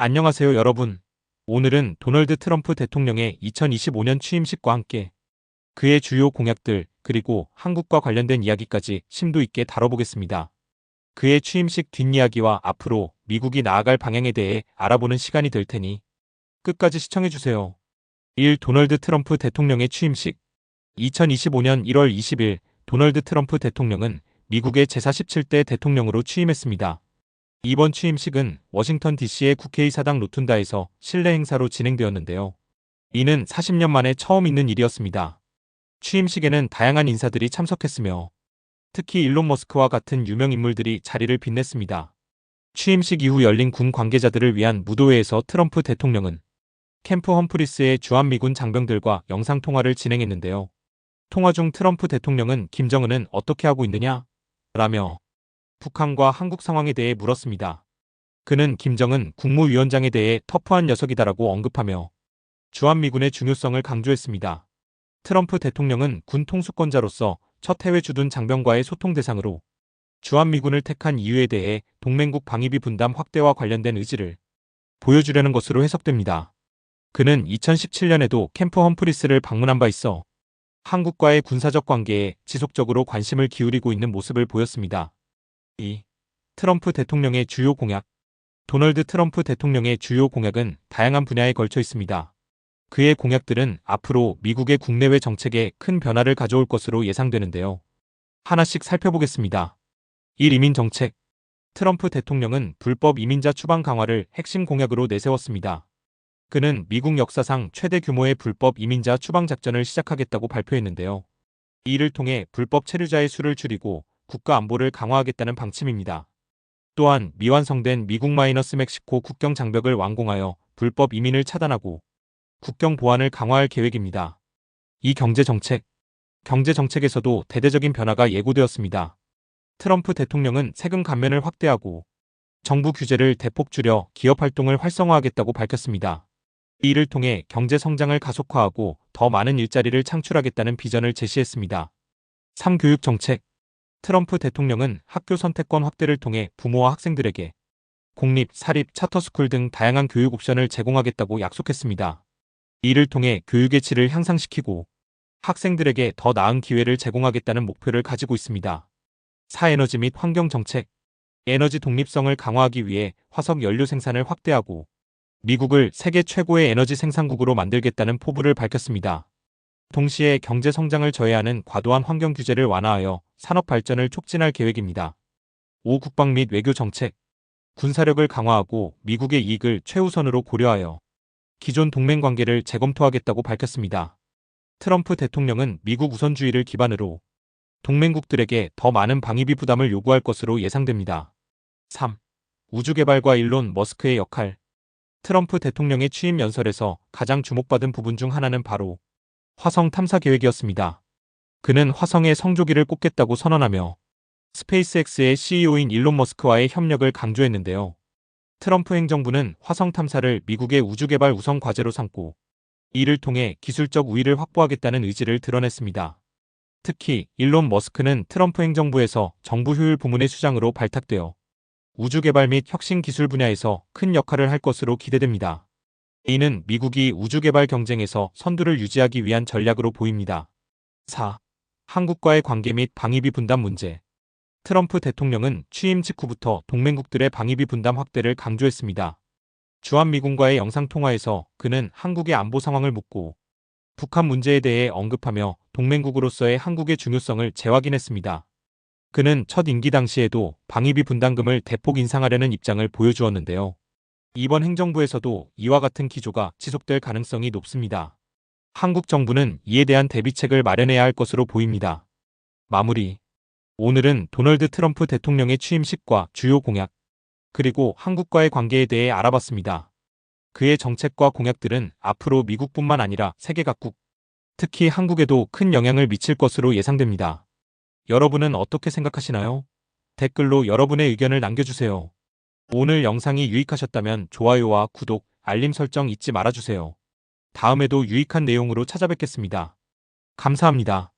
안녕하세요, 여러분. 오늘은 도널드 트럼프 대통령의 2025년 취임식과 함께 그의 주요 공약들, 그리고 한국과 관련된 이야기까지 심도 있게 다뤄보겠습니다. 그의 취임식 뒷이야기와 앞으로 미국이 나아갈 방향에 대해 알아보는 시간이 될 테니 끝까지 시청해주세요. 1. 도널드 트럼프 대통령의 취임식. 2025년 1월 20일 도널드 트럼프 대통령은 미국의 제47대 대통령으로 취임했습니다. 이번 취임식은 워싱턴 DC의 국회의사당 로툰다에서 실내 행사로 진행되었는데요. 이는 40년 만에 처음 있는 일이었습니다. 취임식에는 다양한 인사들이 참석했으며 특히 일론 머스크와 같은 유명 인물들이 자리를 빛냈습니다. 취임식 이후 열린 군 관계자들을 위한 무도회에서 트럼프 대통령은 캠프 험프리스의 주한미군 장병들과 영상통화를 진행했는데요. 통화 중 트럼프 대통령은 김정은은 어떻게 하고 있느냐? 라며 북한과 한국 상황에 대해 물었습니다. 그는 김정은 국무위원장에 대해 터프한 녀석이다라고 언급하며 주한미군의 중요성을 강조했습니다. 트럼프 대통령은 군 통수권자로서 첫 해외 주둔 장병과의 소통 대상으로 주한미군을 택한 이유에 대해 동맹국 방위비 분담 확대와 관련된 의지를 보여주려는 것으로 해석됩니다. 그는 2017년에도 캠프 험프리스를 방문한 바 있어 한국과의 군사적 관계에 지속적으로 관심을 기울이고 있는 모습을 보였습니다. 2. 트럼프 대통령의 주요 공약. 도널드 트럼프 대통령의 주요 공약은 다양한 분야에 걸쳐 있습니다. 그의 공약들은 앞으로 미국의 국내외 정책에 큰 변화를 가져올 것으로 예상되는데요. 하나씩 살펴보겠습니다. 1. 이민 정책. 트럼프 대통령은 불법 이민자 추방 강화를 핵심 공약으로 내세웠습니다. 그는 미국 역사상 최대 규모의 불법 이민자 추방 작전을 시작하겠다고 발표했는데요. 이를 통해 불법 체류자의 수를 줄이고 국가 안보를 강화하겠다는 방침입니다. 또한 미완성된 미국-멕시코 국경 장벽을 완공하여 불법 이민을 차단하고 국경 보안을 강화할 계획입니다. 이 경제정책. 경제정책에서도 대대적인 변화가 예고되었습니다. 트럼프 대통령은 세금 감면을 확대하고 정부 규제를 대폭 줄여 기업 활동을 활성화하겠다고 밝혔습니다. 이를 통해 경제 성장을 가속화하고 더 많은 일자리를 창출하겠다는 비전을 제시했습니다. 3. 교육 정책. 트럼프 대통령은 학교 선택권 확대를 통해 부모와 학생들에게 공립, 사립, 차터스쿨 등 다양한 교육 옵션을 제공하겠다고 약속했습니다. 이를 통해 교육의 질을 향상시키고 학생들에게 더 나은 기회를 제공하겠다는 목표를 가지고 있습니다. 4. 에너지 및 환경 정책. 에너지 독립성을 강화하기 위해 화석 연료 생산을 확대하고 미국을 세계 최고의 에너지 생산국으로 만들겠다는 포부를 밝혔습니다. 동시에 경제 성장을 저해하는 과도한 환경 규제를 완화하여 산업 발전을 촉진할 계획입니다. 5. 국방 및 외교 정책. 군사력을 강화하고 미국의 이익을 최우선으로 고려하여 기존 동맹 관계를 재검토하겠다고 밝혔습니다. 트럼프 대통령은 미국 우선주의를 기반으로 동맹국들에게 더 많은 방위비 부담을 요구할 것으로 예상됩니다. 3. 우주개발과 일론 머스크의 역할. 트럼프 대통령의 취임 연설에서 가장 주목받은 부분 중 하나는 바로 화성 탐사 계획이었습니다. 그는 화성에 성조기를 꽂겠다고 선언하며 스페이스X의 CEO인 일론 머스크와의 협력을 강조했는데요. 트럼프 행정부는 화성 탐사를 미국의 우주개발 우선 과제로 삼고 이를 통해 기술적 우위를 확보하겠다는 의지를 드러냈습니다. 특히 일론 머스크는 트럼프 행정부에서 정부 효율 부문의 수장으로 발탁되어 우주개발 및 혁신 기술 분야에서 큰 역할을 할 것으로 기대됩니다. 이는 미국이 우주개발 경쟁에서 선두를 유지하기 위한 전략으로 보입니다. 4. 한국과의 관계 및 방위비 분담 문제. 트럼프 대통령은 취임 직후부터 동맹국들의 방위비 분담 확대를 강조했습니다. 주한미군과의 영상통화에서 그는 한국의 안보 상황을 묻고 북한 문제에 대해 언급하며 동맹국으로서의 한국의 중요성을 재확인했습니다. 그는 첫 임기 당시에도 방위비 분담금을 대폭 인상하려는 입장을 보여주었는데요. 이번 행정부에서도 이와 같은 기조가 지속될 가능성이 높습니다. 한국 정부는 이에 대한 대비책을 마련해야 할 것으로 보입니다. 마무리. 오늘은 도널드 트럼프 대통령의 취임식과 주요 공약, 그리고 한국과의 관계에 대해 알아봤습니다. 그의 정책과 공약들은 앞으로 미국뿐만 아니라 세계 각국, 특히 한국에도 큰 영향을 미칠 것으로 예상됩니다. 여러분은 어떻게 생각하시나요? 댓글로 여러분의 의견을 남겨주세요. 오늘 영상이 유익하셨다면 좋아요와 구독, 알림 설정 잊지 말아주세요. 다음에도 유익한 내용으로 찾아뵙겠습니다. 감사합니다.